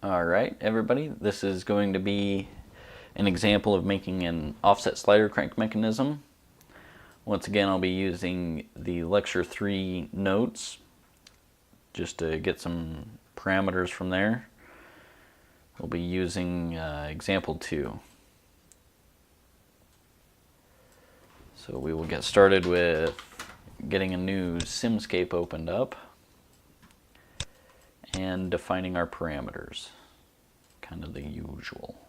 Alright everybody, this is going to be an example of making an offset slider crank mechanism. Once again, I'll be using the Lecture 3 notes just to get some parameters from there. We'll be using example 2. So we will get started with getting a new Simscape opened up and defining our parameters, kind of the usual.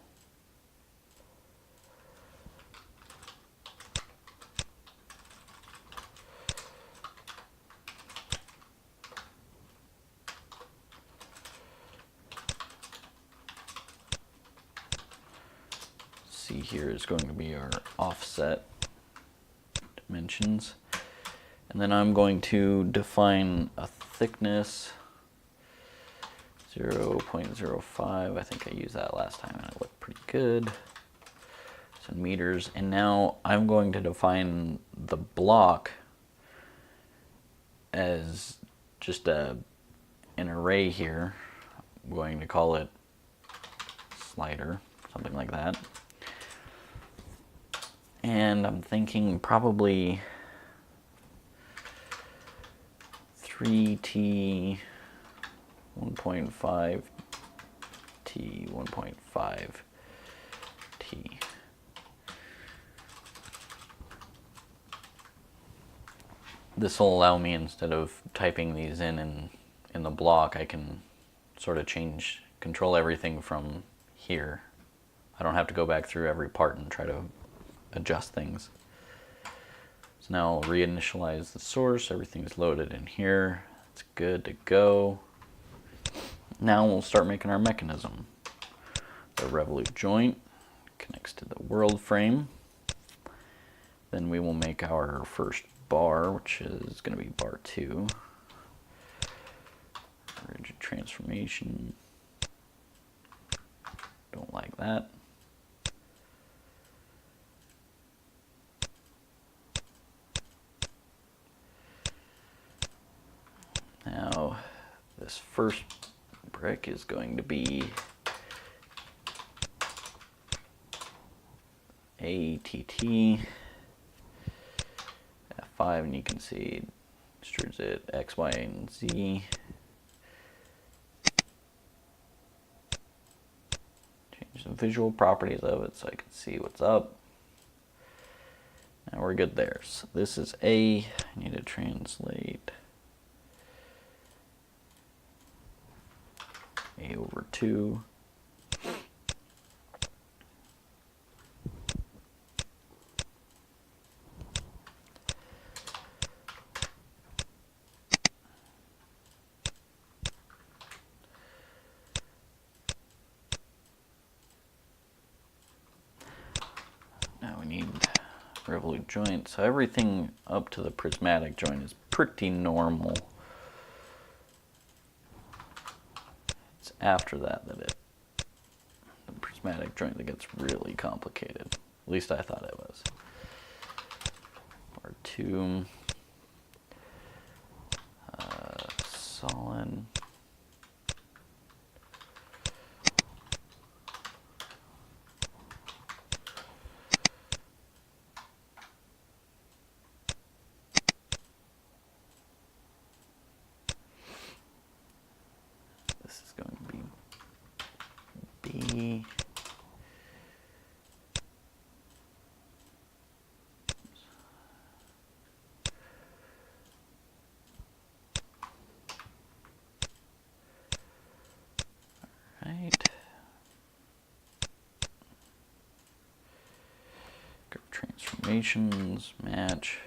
See, here is going to be our offset dimensions, and then I'm going to define a thickness 0.05. I think I used that last time and it looked pretty good. So meters, and now I'm going to define the block as just an array here. I'm going to call it slider, something like that. And I'm thinking probably 3T 1.5 T 1.5 T. This will allow me, instead of typing these in the block, I can sort of control everything from here. I don't have to go back through every part and try to adjust things. So now I'll reinitialize the source. Everything's loaded in here. It's good to go. Now we'll start making our mechanism. The revolute joint connects to the world frame. Then we will make our first bar, which is going to be bar 2. Rigid transformation. Don't like that. Now, this first brick is going to be ATT F5, and you can see it extrudes it X, Y, and Z. Change the visual properties of it so I can see what's up. Now we're good there. So this is A. I need to translate A over 2. Now we need revolute joint. So everything up to the prismatic joint is pretty normal. After that the prismatic joint that gets really complicated. At least I thought it was. Bar 2, solid. This is going to be B. Alright. Curve transformations, match.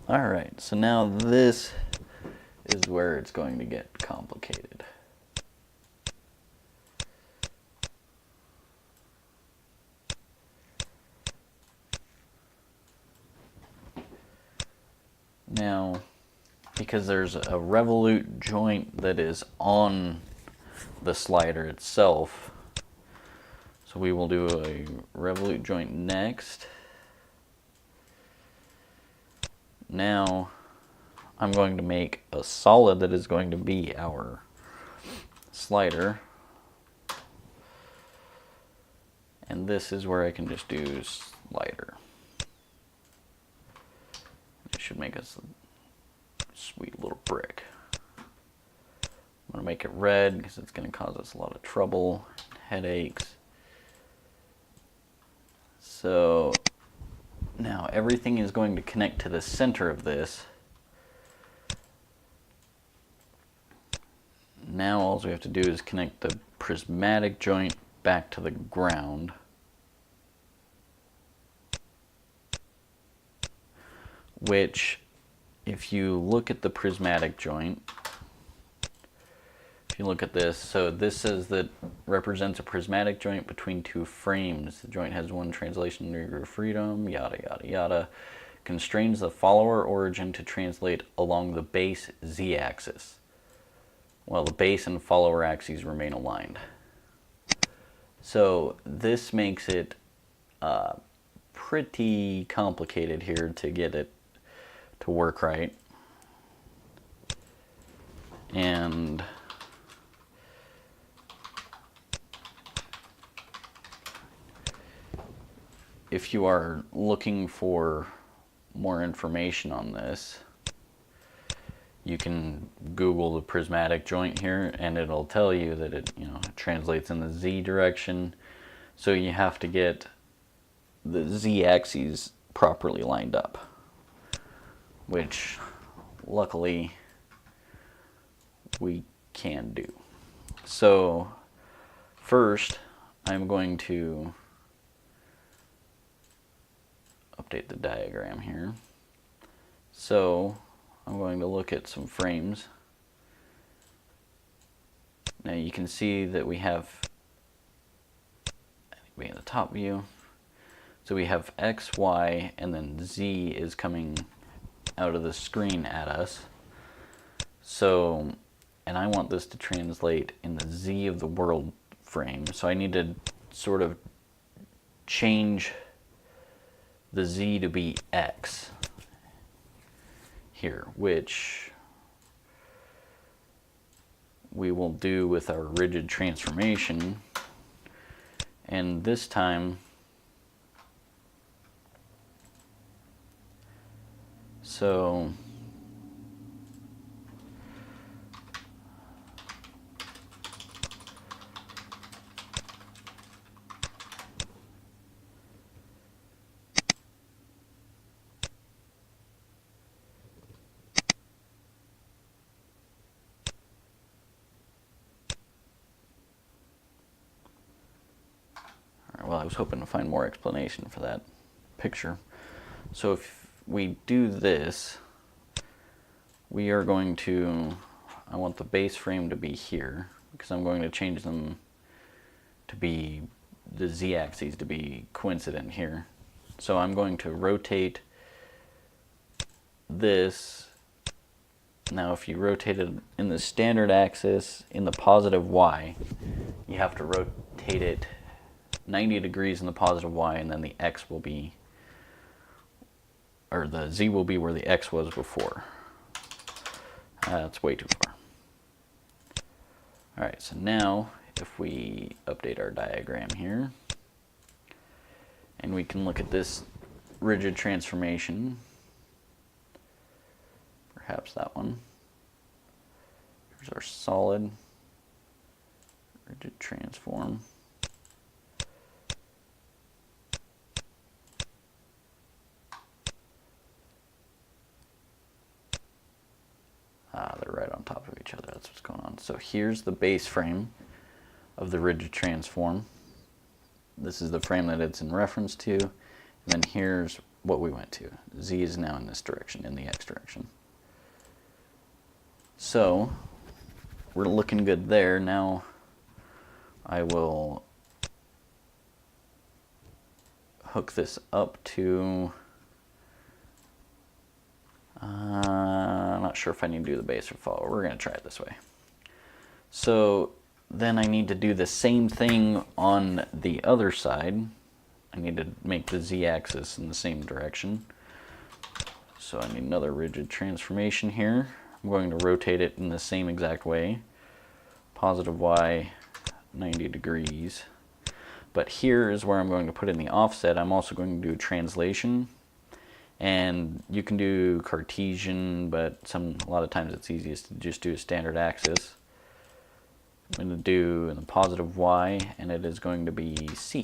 Alright, so now this is where it's going to get complicated. Now, because there's a revolute joint that is on the slider itself. So we will do a revolute joint next. Now I'm going to make a solid that is going to be our slider. And this is where I can just do slider. It should make us a sweet little brick. I'm going to make it red because it's going to cause us a lot of trouble, headaches. So now everything is going to connect to the center of this. Now all we have to do is connect the prismatic joint back to the ground. Which, if you look at the prismatic joint, if you look at this, so this says that represents a prismatic joint between two frames. The joint has one translation degree of freedom, yada yada yada. Constrains the follower origin to translate along the base z-axis, while the base and follower axes remain aligned. So this makes it pretty complicated here to get it to work right. And if you are looking for more information on this, you can Google the prismatic joint here and it'll tell you that it, it translates in the Z direction. So you have to get the Z axes properly lined up, which luckily we can do. So first I'm going to update the diagram here. So I'm going to look at some frames. Now you can see that we have, in the top view, so we have X, Y, and then Z is coming out of the screen at us. So, and I want this to translate in the Z of the world frame. So I need to sort of change the Z to be X here, which we will do with our rigid transformation. And this time, so well, I was hoping to find more explanation for that picture. So if we do this, we are going to, I want the base frame to be here because I'm going to change them to be, the z-axes to be coincident here. So I'm going to rotate this. Now if you rotate it in the standard axis in the positive y, you have to rotate it 90 degrees in the positive y, and then the x will be, or the z will be where the x was before. That's way too far. Alright, so now if we update our diagram here, and we can look at this rigid transformation, perhaps that one. Here's our solid rigid transform. They're right on top of each other. That's what's going on. So here's the base frame of the rigid transform. This is the frame that it's in reference to. And then here's what we went to. Z is now in this direction, in the X direction. So we're looking good there. Now I will hook this up to I'm not sure if I need to do the base or follow. We're going to try it this way. So then I need to do the same thing on the other side. I need to make the z-axis in the same direction. So I need another rigid transformation here. I'm going to rotate it in the same exact way. Positive y, 90 degrees. But here is where I'm going to put in the offset. I'm also going to do translation. And you can do Cartesian, but a lot of times it's easiest to just do a standard axis. I'm going to do in the positive y, and it is going to be C,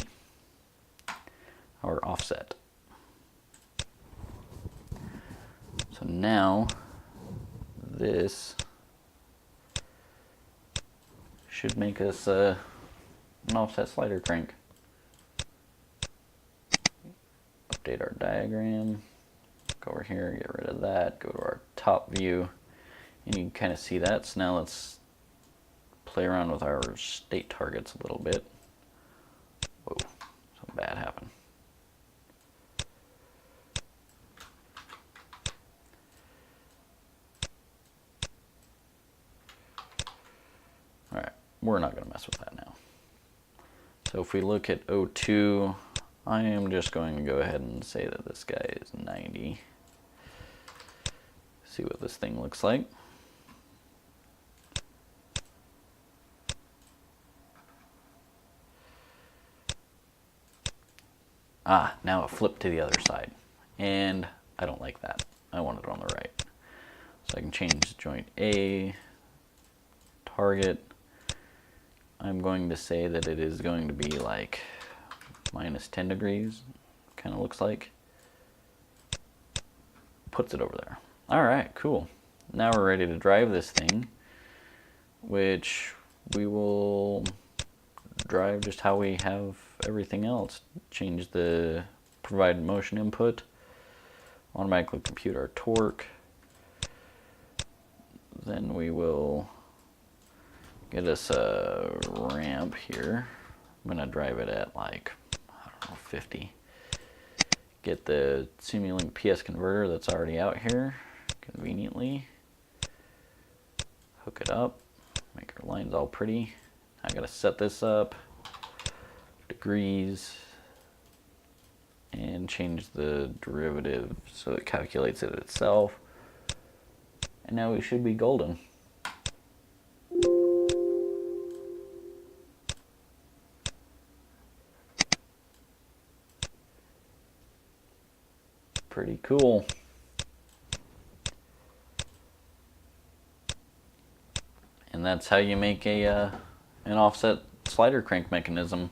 or offset. So now this should make us an offset slider crank. Update our diagram. Go over here, get rid of that, go to our top view, and you can kind of see that. So now let's play around with our state targets a little bit. Whoa, something bad happened. Alright, we're not going to mess with that now. So if we look at O2, I am just going to go ahead and say that this guy is 90. See what this thing looks like. Ah, now it flipped to the other side. And I don't like that. I want it on the right. So I can change joint A, target. I'm going to say that it is going to be like minus 10 degrees, kind of looks like. Puts it over there. Alright, cool. Now we're ready to drive this thing, which we will drive just how we have everything else. Change the provided motion input, automatically compute our torque. Then we will get us a ramp here. I'm going to drive it at like, I don't know, 50. Get the Simulink PS converter that's already out here conveniently. Hook it up, make our lines all pretty. I gotta set this up, degrees, and change the derivative so it calculates it itself. And now we should be golden. Pretty cool. And that's how you make an offset slider crank mechanism.